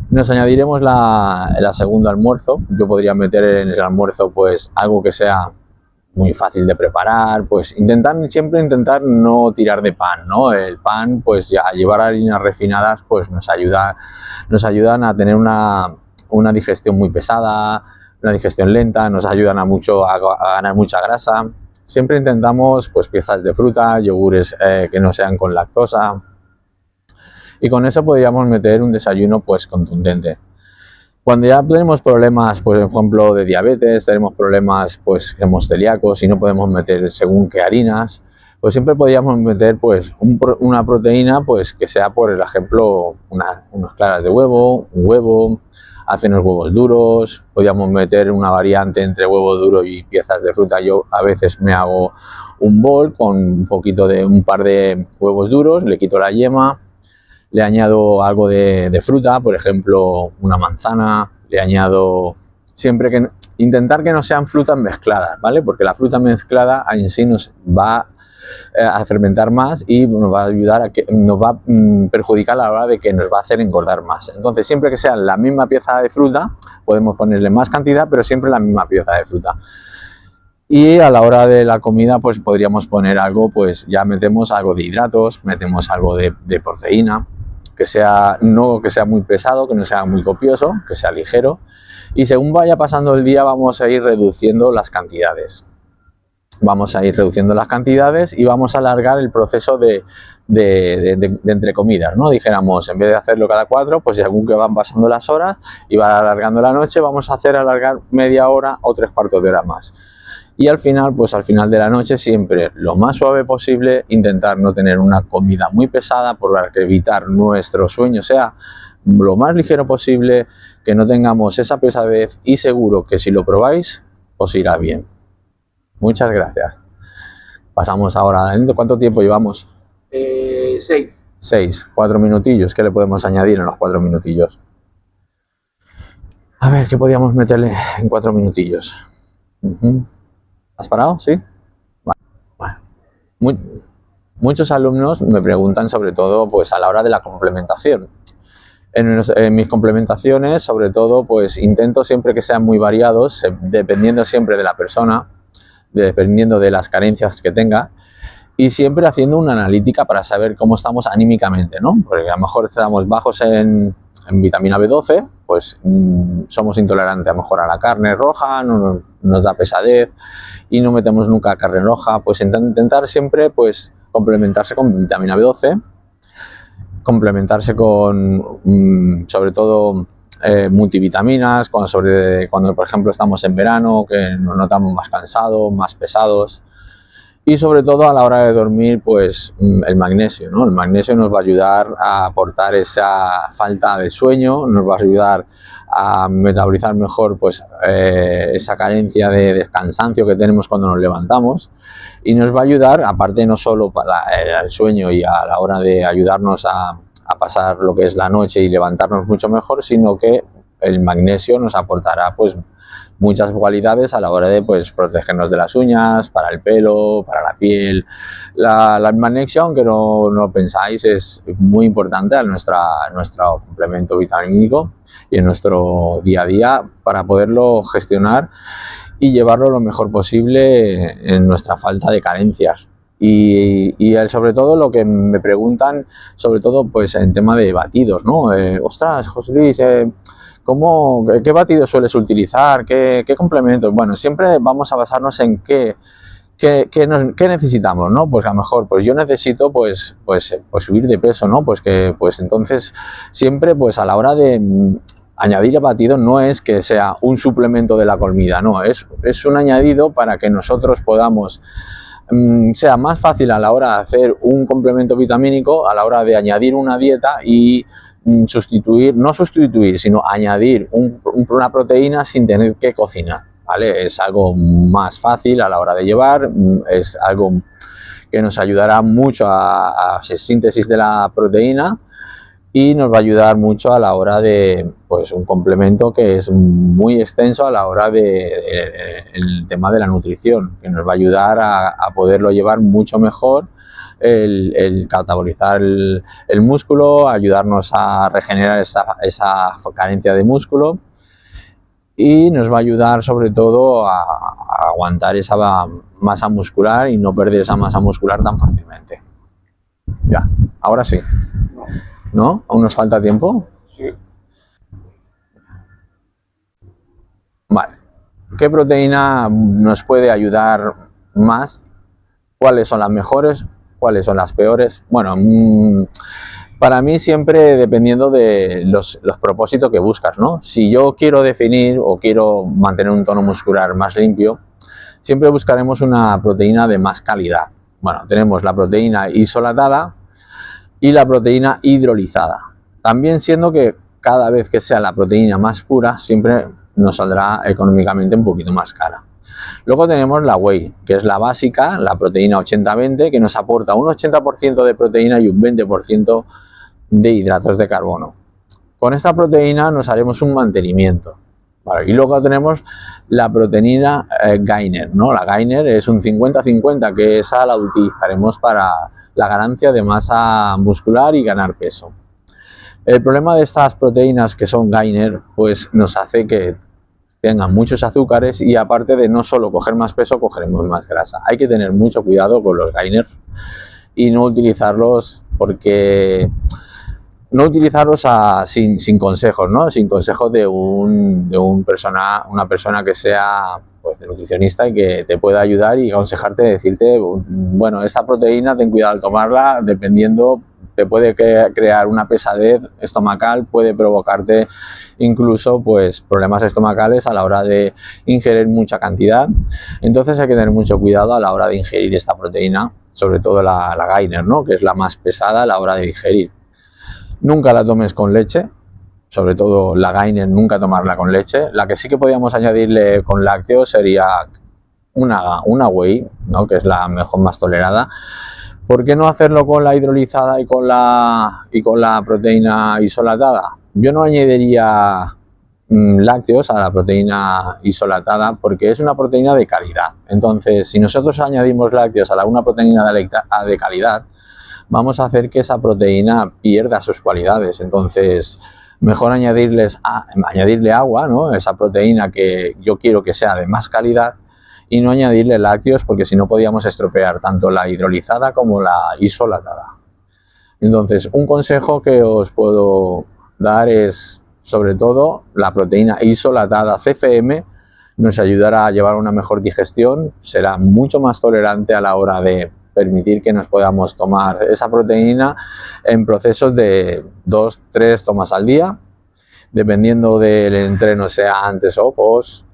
Nos añadiremos la segunda almuerzo. Yo podría meter en el almuerzo pues algo que sea muy fácil de preparar, pues siempre intentar no tirar de pan, ¿no? El pan, pues ya llevar harinas refinadas, pues nos ayudan a tener una digestión muy pesada, una digestión lenta, nos ayudan a ganar mucha grasa. Siempre intentamos pues piezas de fruta, yogures que no sean con lactosa, y con eso podríamos meter un desayuno pues contundente. Cuando ya tenemos problemas, pues, por ejemplo, de diabetes, tenemos problemas, pues, somos celíacos y no podemos meter según qué harinas, pues siempre podríamos meter, pues, una proteína, pues, que sea, por ejemplo, unas claras de huevo, un huevo, hacen los huevos duros. Podríamos meter una variante entre huevo duro y piezas de fruta. Yo a veces me hago un bol con un par de huevos duros, le quito la yema, le añado algo de fruta, por ejemplo una manzana, le añado siempre que intentar que no sean frutas mezcladas, ¿vale? Porque la fruta mezclada en sí nos va a fermentar más y nos va a ayudar a que nos va a perjudicar a la hora de que nos va a hacer engordar más. Entonces, siempre que sea la misma pieza de fruta, podemos ponerle más cantidad, pero siempre la misma pieza de fruta. Y a la hora de la comida, pues podríamos poner algo, pues ya metemos algo de hidratos, metemos algo de proteína, que sea, no que sea muy pesado, que no sea muy copioso, que sea ligero. Y según vaya pasando el día, vamos a ir reduciendo las cantidades. Vamos a ir reduciendo las cantidades y vamos a alargar el proceso de entre comidas, ¿no? Dijéramos, en vez de hacerlo cada 4, pues según que van pasando las horas y va alargando la noche, vamos a hacer alargar media hora o 3/4 de hora más. Y al final, pues al final de la noche, siempre lo más suave posible, intentar no tener una comida muy pesada para evitar nuestro sueño sea lo más ligero posible, que no tengamos esa pesadez y seguro que si lo probáis, os irá bien. Muchas gracias. Pasamos ahora. ¿Cuánto tiempo llevamos? 6. 6, 4 minutillos. ¿Qué le podemos añadir en los 4 minutillos? A ver, ¿qué podíamos meterle en 4 minutillos? ¿Has parado? ¿Sí? Vale. Muchos alumnos me preguntan sobre todo pues a la hora de la complementación. En mis complementaciones, sobre todo, pues intento siempre que sean muy variados, dependiendo siempre de la persona, dependiendo de las carencias que tenga, y siempre haciendo una analítica para saber cómo estamos anímicamente, ¿no? Porque a lo mejor estamos bajos en vitamina B12, pues somos intolerantes a lo mejor a la carne roja, nos da pesadez y no metemos nunca carne roja. Pues intentar siempre pues complementarse con vitamina B12, complementarse con sobre todo multivitaminas, cuando por ejemplo estamos en verano, que nos notamos más cansados, más pesados. Y sobre todo a la hora de dormir, pues el magnesio, ¿no? El magnesio nos va a ayudar a aportar esa falta de sueño, nos va a ayudar a metabolizar mejor pues esa carencia de cansancio que tenemos cuando nos levantamos, y nos va a ayudar, aparte no solo para el sueño y a la hora de ayudarnos a pasar lo que es la noche y levantarnos mucho mejor, sino que el magnesio nos aportará pues muchas cualidades a la hora de pues protegernos de las uñas, para el pelo, para la piel. El magnesio, aunque no lo pensáis, es muy importante a nuestro complemento vitamínico y en nuestro día a día para poderlo gestionar y llevarlo lo mejor posible en nuestra falta de carencias. Y sobre todo lo que me preguntan, sobre todo pues en tema de batidos, ¿no? Ostras, José Luis, ¿qué batidos sueles utilizar? ¿Qué complementos? Bueno, siempre vamos a basarnos en qué necesitamos, ¿no? Pues a lo mejor pues yo necesito pues subir de peso, ¿no? Pues entonces siempre pues a la hora de añadir el batido no es que sea un suplemento de la comida, no, es un añadido para que nosotros podamos sea más fácil a la hora de hacer un complemento vitamínico, a la hora de añadir una dieta y no sustituir, sino añadir una proteína sin tener que cocinar, ¿vale? Es algo más fácil a la hora de llevar, es algo que nos ayudará mucho a síntesis de la proteína y nos va a ayudar mucho a la hora de pues un complemento que es muy extenso a la hora de el tema de la nutrición, que nos va a ayudar a poderlo llevar mucho mejor, el catabolizar el músculo, ayudarnos a regenerar esa carencia de músculo, y nos va a ayudar sobre todo a aguantar esa masa muscular y no perder esa masa muscular tan fácilmente. Ya, ahora sí. ¿No? ¿Aún nos falta tiempo? Sí. Vale. ¿Qué proteína nos puede ayudar más? ¿Cuáles son las mejores? ¿Cuáles son las peores? Bueno, para mí siempre dependiendo de los propósitos que buscas, ¿no? Si yo quiero definir o quiero mantener un tono muscular más limpio, siempre buscaremos una proteína de más calidad. Bueno, tenemos la proteína isolatada y la proteína hidrolizada. También siendo que cada vez que sea la proteína más pura, siempre nos saldrá económicamente un poquito más cara. Luego tenemos la whey, que es la básica, la proteína 80-20, que nos aporta un 80% de proteína y un 20% de hidratos de carbono. Con esta proteína nos haremos un mantenimiento. Vale, y luego tenemos la proteína Gainer, ¿no? La Gainer es un 50-50, que esa la utilizaremos para la ganancia de masa muscular y ganar peso. El problema de estas proteínas que son Gainer, pues nos hace que tengan muchos azúcares y aparte de no solo coger más peso, cogeremos más grasa. Hay que tener mucho cuidado con los Gainer y no utilizarlos sin consejos, ¿no? Sin consejos de una persona que sea pues de nutricionista y que te pueda ayudar y aconsejarte, decirte, bueno, esta proteína ten cuidado al tomarla, dependiendo, te puede crear una pesadez estomacal, puede provocarte incluso pues problemas estomacales a la hora de ingerir mucha cantidad. Entonces hay que tener mucho cuidado a la hora de ingerir esta proteína, sobre todo la Gainer, ¿no? Que es la más pesada a la hora de digerir. Nunca la tomes con leche, sobre todo la Gainer, nunca tomarla con leche. La que sí que podríamos añadirle con lácteos sería una whey, ¿no? Que es la mejor, más tolerada. ¿Por qué no hacerlo con la hidrolizada y con la proteína isolatada? Yo no añadiría lácteos a la proteína isolatada porque es una proteína de calidad. Entonces, si nosotros añadimos lácteos a una proteína de calidad, vamos a hacer que esa proteína pierda sus cualidades. Entonces, mejor añadirle agua, ¿no? Esa proteína que yo quiero que sea de más calidad, y no añadirle lácteos, porque si no podíamos estropear tanto la hidrolizada como la isolatada. Entonces, un consejo que os puedo dar es, sobre todo, la proteína isolatada CFM nos ayudará a llevar una mejor digestión, será mucho más tolerante a la hora de permitir que nos podamos tomar esa proteína en procesos de 2-3 tomas al día, dependiendo del entreno, sea antes o post,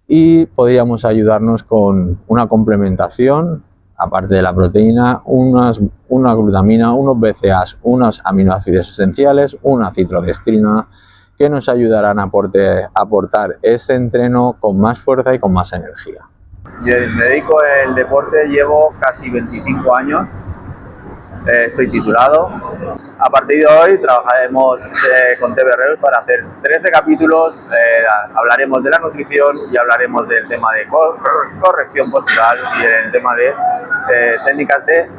y podríamos ayudarnos con una complementación, aparte de la proteína, una glutamina, unos BCAAs, unos aminoácidos esenciales, una citrodestrina, que nos ayudarán a aportar ese entreno con más fuerza y con más energía. Yo me dedico al deporte, llevo casi 25 años, estoy titulado. A partir de hoy trabajaremos con TVReus para hacer 13 capítulos, hablaremos de la nutrición y hablaremos del tema de corrección postural y el tema de técnicas de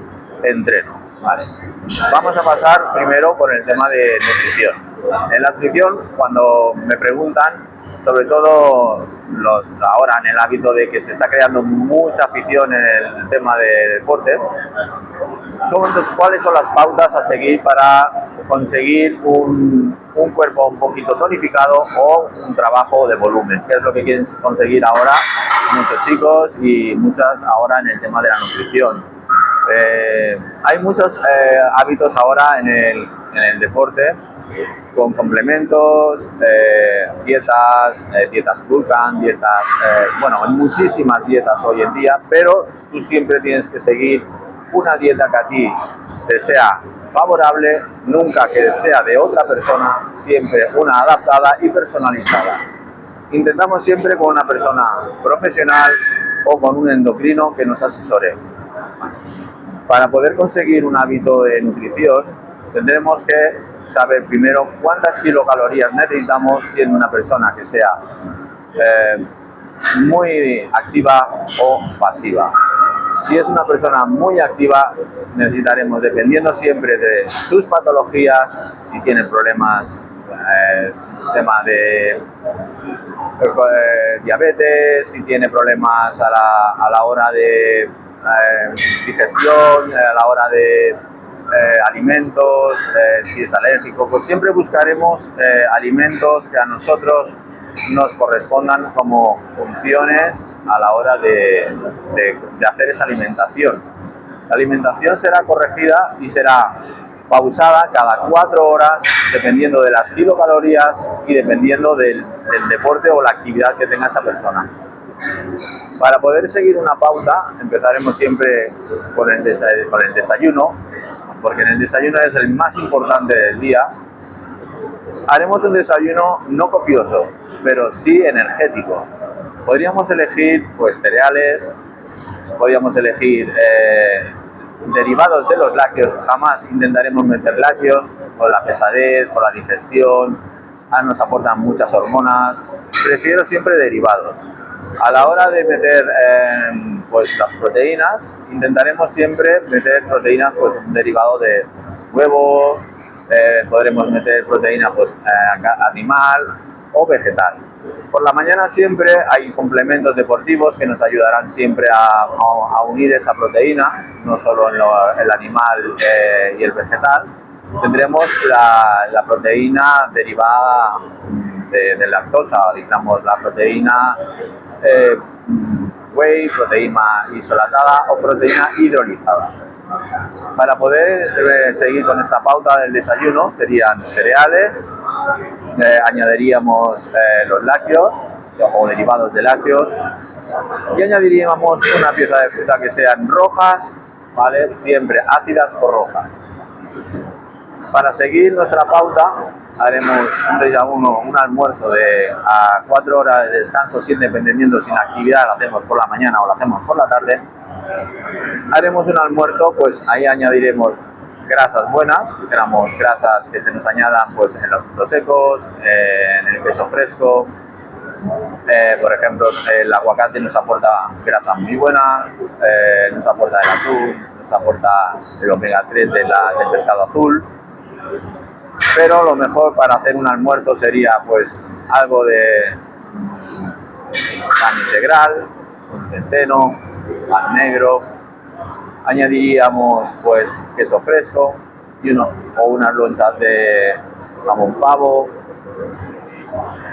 entreno. ¿Vale? Vamos a pasar primero por el tema de nutrición. En la nutrición, cuando me preguntan, sobre todo ahora en el hábito de que se está creando mucha afición en el tema de deporte, entonces, ¿cuáles son las pautas a seguir para conseguir un cuerpo un poquito tonificado o un trabajo de volumen? ¿Qué es lo que quieren conseguir ahora muchos chicos y muchas ahora en el tema de la nutrición? Hay muchos hábitos ahora en el deporte, con complementos, dietas Vulcan, bueno, hay muchísimas dietas hoy en día, pero tú siempre tienes que seguir una dieta que a ti te sea favorable, nunca que sea de otra persona, siempre una adaptada y personalizada. Intentamos siempre con una persona profesional o con un endocrino que nos asesore. Para poder conseguir un hábito de nutrición, tendremos que saber primero cuántas kilocalorías necesitamos siendo una persona que sea muy activa o pasiva. Si es una persona muy activa, necesitaremos, dependiendo siempre de sus patologías, si tiene problemas, tema de diabetes, si tiene problemas a la hora de digestión, a la hora de alimentos, si es alérgico, pues siempre buscaremos alimentos que a nosotros nos correspondan como funciones a la hora de hacer esa alimentación. La alimentación será corregida y será pausada cada 4 horas, dependiendo de las kilocalorías y dependiendo del deporte o la actividad que tenga esa persona. Para poder seguir una pauta, empezaremos siempre con el desayuno, porque en el desayuno es el más importante del día. Haremos un desayuno no copioso, pero sí energético. Podríamos elegir pues cereales, podríamos elegir derivados de los lácteos. Jamás intentaremos meter lácteos por la pesadez, por la digestión. nos aportan muchas hormonas. Prefiero siempre derivados. A la hora de meter pues las proteínas, intentaremos siempre meter proteínas, pues un derivado de huevo, podremos meter proteína pues animal o vegetal. Por la mañana siempre hay complementos deportivos que nos ayudarán siempre a unir esa proteína, no solo en el animal y el vegetal. Tendremos la proteína derivada de lactosa, digamos la proteína whey, proteína isolatada o proteína hidrolizada. Para poder seguir con esta pauta del desayuno serían cereales, añadiríamos los lácteos o derivados de lácteos y añadiríamos una pieza de fruta que sean rojas, ¿vale? Siempre ácidas o rojas. Para seguir nuestra pauta haremos un desayuno, un almuerzo de a 4 horas de descanso, siempre dependiendo si la actividad la hacemos por la mañana o la hacemos por la tarde. Haremos un almuerzo, pues ahí añadiremos grasas buenas, tenemos grasas que se nos añadan pues en los frutos secos, en el queso fresco. Por ejemplo, el aguacate nos aporta grasa muy buena, nos aporta el atún, nos aporta el omega 3 del pescado azul. Pero lo mejor para hacer un almuerzo sería pues algo de pan integral, un centeno, pan negro. Añadiríamos pues queso fresco o unas lonchas de jamón pavo,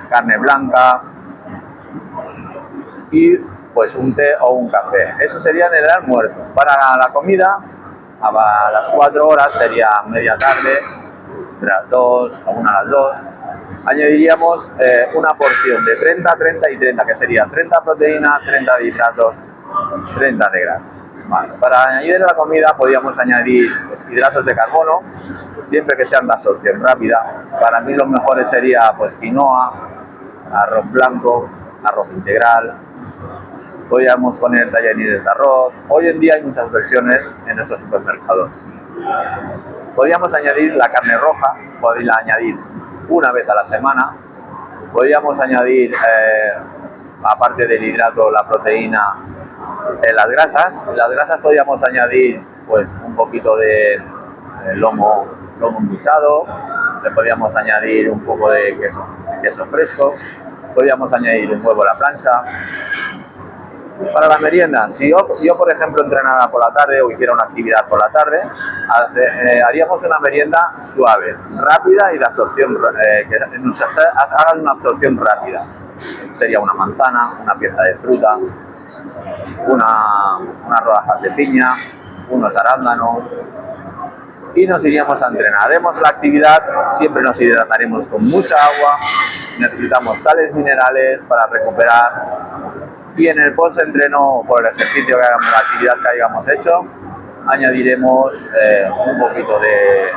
carne blanca y pues un té o un café. Eso sería en el almuerzo. Para la comida, a las 4 horas sería media tarde, de las 2 a 1 a las 2. Añadiríamos una porción de 30, 30 y 30, que sería 30 proteínas, 30 de hidratos, 30 de grasa. Vale. Para añadir a la comida podríamos añadir pues, hidratos de carbono, siempre que sean de absorción rápida. Para mí los mejores sería pues quinoa, arroz blanco, arroz integral. Podríamos poner tallarines de arroz. Hoy en día hay muchas versiones en nuestros supermercados. Podríamos añadir la carne roja, podríamos añadir una vez a la semana. Podríamos añadir, aparte del hidrato, la proteína, las grasas. Las grasas podríamos añadir pues un poquito de lomo embuchado, le podríamos añadir un poco de queso fresco, podríamos añadir un huevo a la plancha. Para la merienda, si yo por ejemplo entrenara por la tarde o hiciera una actividad por la tarde, haríamos una merienda suave, rápida y de absorción, que nos haga una absorción rápida. Sería una manzana, una pieza de fruta, unas rodajas de piña, unos arándanos y nos iríamos a entrenar. Haremos la actividad, siempre nos hidrataremos con mucha agua, necesitamos sales minerales para recuperar. Y en el post-entreno, por el ejercicio que hagamos, la actividad que hayamos hecho, añadiremos un poquito de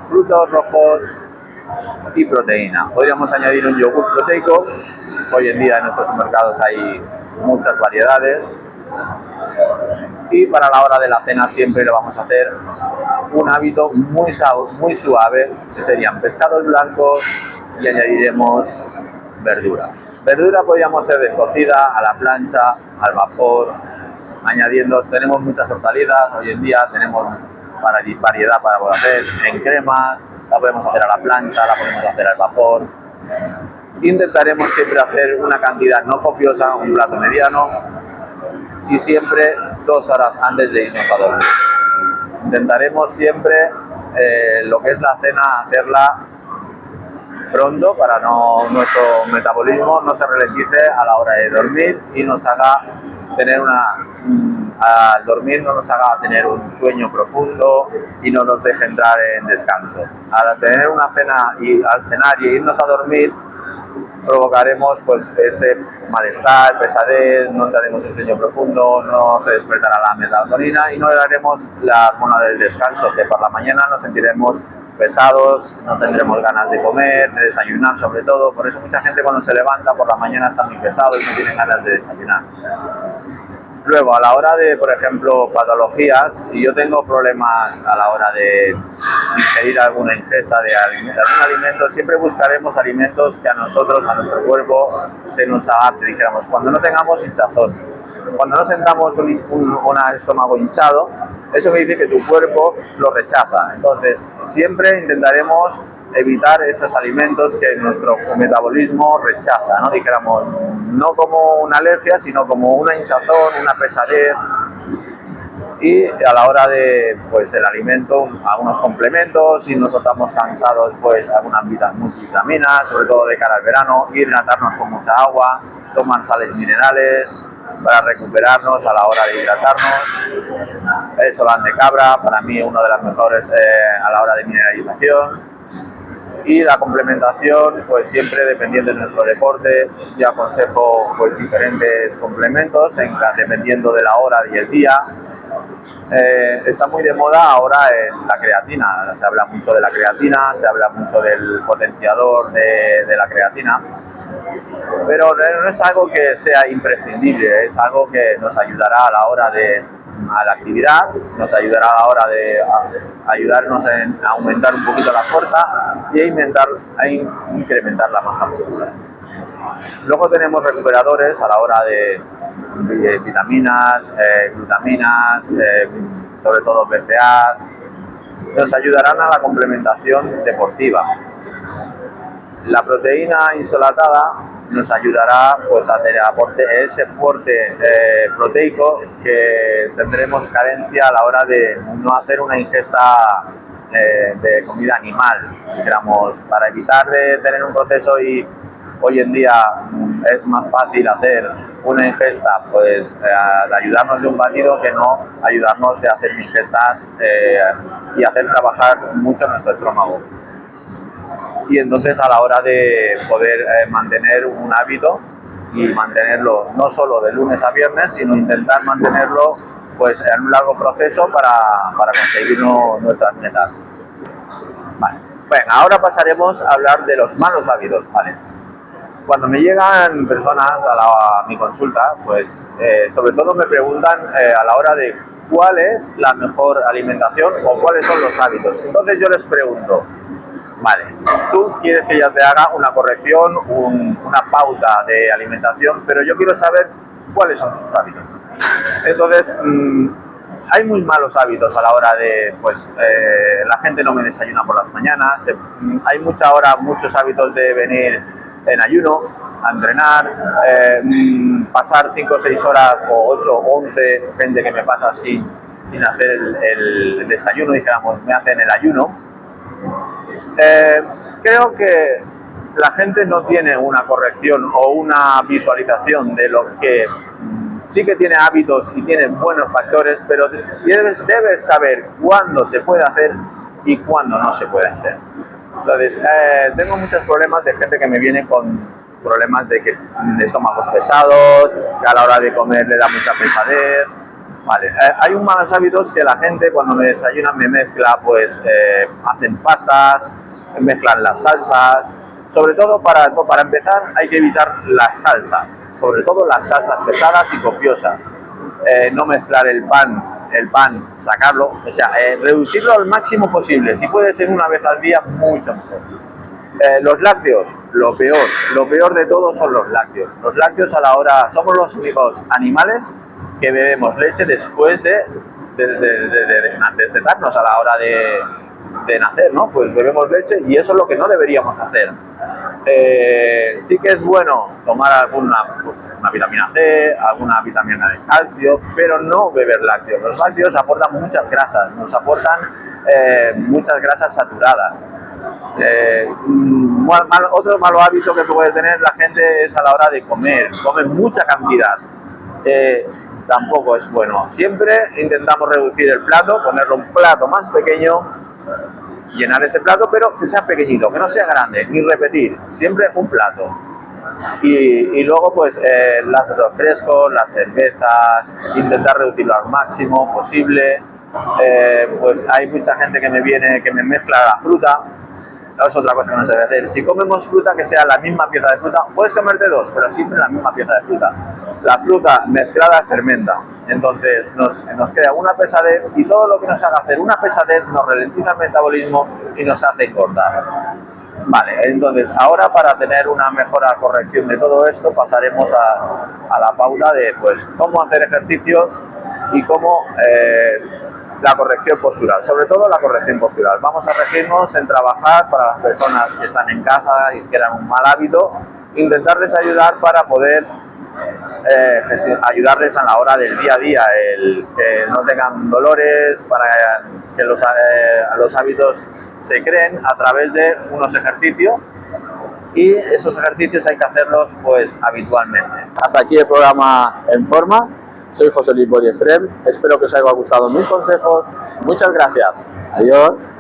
frutos rojos y proteína. Podríamos añadir un yogur proteico. Hoy en día en nuestros mercados hay muchas variedades. Y para la hora de la cena siempre le vamos a hacer un hábito muy suave, que serían pescados blancos y añadiremos verdura. Verdura podríamos ser descocida, a la plancha, al vapor, añadiendo, tenemos muchas hortalizas, hoy en día tenemos variedad para poder hacer en crema, la podemos hacer a la plancha, la podemos hacer al vapor. Intentaremos siempre hacer una cantidad no copiosa, un plato mediano y siempre 2 horas antes de irnos a dormir. Intentaremos siempre lo que es la cena hacerla pronto para nuestro metabolismo no se ralentice a la hora de dormir y nos haga tener al dormir no nos haga tener un sueño profundo y no nos deje entrar en descanso. Al tener una cena y al cenar y irnos a dormir provocaremos pues ese malestar, pesadez, no entraremos en sueño profundo, no se despertará la melatonina y no le daremos la hormona del descanso, que por la mañana nos sentiremos pesados, no tendremos ganas de comer, de desayunar sobre todo. Por eso mucha gente cuando se levanta por la mañana está muy pesado y no tiene ganas de desayunar. Luego, a la hora de, por ejemplo, patologías, si yo tengo problemas a la hora de ingerir alguna ingesta de algún alimento, siempre buscaremos alimentos que a nosotros, a nuestro cuerpo, se nos adapte, dijéramos, cuando no tengamos hinchazón. Cuando no sentamos un estómago hinchado, eso quiere decir que tu cuerpo lo rechaza. Entonces, siempre intentaremos evitar esos alimentos que nuestro metabolismo rechaza, ¿no? Dijéramos, no como una alergia, sino como una hinchazón, una pesadez. Y a la hora de, pues, el alimento, algunos complementos, si nos notamos cansados, pues algunas vitaminas, sobre todo de cara al verano, hidratarnos con mucha agua, tomar sales minerales para recuperarnos a la hora de hidratarnos. El solán de cabra, para mí uno de los mejores a la hora de mineralización. Y la complementación, pues siempre dependiendo de nuestro deporte, yo aconsejo pues diferentes complementos dependiendo de la hora y el día. Está muy de moda ahora la creatina, se habla mucho de la creatina, se habla mucho del potenciador de la creatina, pero no es algo que sea imprescindible, es algo que nos ayudará a la hora de la actividad, nos ayudará a la hora de ayudarnos a aumentar un poquito la fuerza y a incrementar la masa muscular. Luego tenemos recuperadores a la hora de vitaminas, glutaminas, sobre todo BCAAs, nos ayudarán a la complementación deportiva. La proteína isolatada nos ayudará pues, a tener ese aporte proteico que tendremos carencia a la hora de no hacer una ingesta de comida animal, digamos, para evitar de tener un proceso y hoy en día es más fácil hacer una ingesta pues de ayudarnos de un batido que no ayudarnos de hacer ingestas y hacer trabajar mucho nuestro estómago. Y entonces a la hora de poder mantener un hábito y mantenerlo no solo de lunes a viernes, sino intentar mantenerlo pues en un largo proceso para conseguir nuestras metas. Vale. Bueno, ahora pasaremos a hablar de los malos hábitos, ¿vale? Cuando me llegan personas a mi consulta, pues sobre todo me preguntan a la hora de cuál es la mejor alimentación o cuáles son los hábitos. Entonces yo les pregunto, vale, tú quieres que ya te haga una corrección, una pauta de alimentación, pero yo quiero saber cuáles son tus hábitos. Entonces, hay muy malos hábitos a la hora de, pues, la gente no me desayuna por las mañanas, hay muchos hábitos de venir en ayuno, a entrenar, pasar 5 o 6 horas o 8 o 11, gente que me pasa sin hacer el desayuno, dijéramos, me hacen el ayuno. Creo que la gente no tiene una corrección o una visualización de lo que sí que tiene hábitos y tiene buenos factores, pero debes saber cuándo se puede hacer y cuándo no se puede hacer. Entonces, tengo muchos problemas de gente que me viene con problemas de estómagos pesados, que a la hora de comer le da mucha pesadez. Vale. Hay un malos hábitos que la gente cuando me desayuna me mezcla, pues hacen pastas, mezclan las salsas. Sobre todo para empezar hay que evitar las salsas, sobre todo las salsas pesadas y copiosas. No mezclar el pan, sacarlo, o sea, reducirlo al máximo posible. Si puede ser una vez al día, mucho mejor. Los lácteos, lo peor de todo son los lácteos. Los lácteos a la hora, somos los únicos animales que bebemos leche después de destetarnos a la hora de nacer, ¿no? Pues bebemos leche y eso es lo que no deberíamos hacer. Sí que es bueno tomar alguna vitamina C, alguna vitamina de calcio, pero no beber lácteos. Los lácteos aportan muchas grasas, nos aportan muchas grasas saturadas. Otro malo hábito que puede tener la gente es a la hora de comer mucha cantidad. Tampoco es bueno. Siempre intentamos reducir el plato, ponerlo un plato más pequeño, llenar ese plato, pero que sea pequeñito, que no sea grande, ni repetir, siempre un plato. Y luego pues los refrescos, las cervezas, intentar reducirlo al máximo posible. Pues hay mucha gente que me mezcla la fruta. Es otra cosa que no se debe hacer. Si comemos fruta, que sea la misma pieza de fruta, puedes comerte 2, pero siempre la misma pieza de fruta. la fruta mezclada fermenta. Entonces nos crea una pesadez y todo lo que nos haga hacer una pesadez nos ralentiza el metabolismo y nos hace engordar. Vale, entonces ahora para tener una mejora corrección de todo esto pasaremos a la pauta de pues cómo hacer ejercicios y cómo la corrección postural, sobre todo la corrección postural. Vamos a regirnos en trabajar para las personas que están en casa y que eran un mal hábito, intentarles ayudar para poder ayudarles a la hora del día a día, el que no tengan dolores, para que los hábitos se creen a través de unos ejercicios, y esos ejercicios hay que hacerlos pues habitualmente. Hasta aquí el programa En Forma. Soy José Luis Body Extreme, espero que os haya gustado mis consejos. Muchas gracias. Adiós.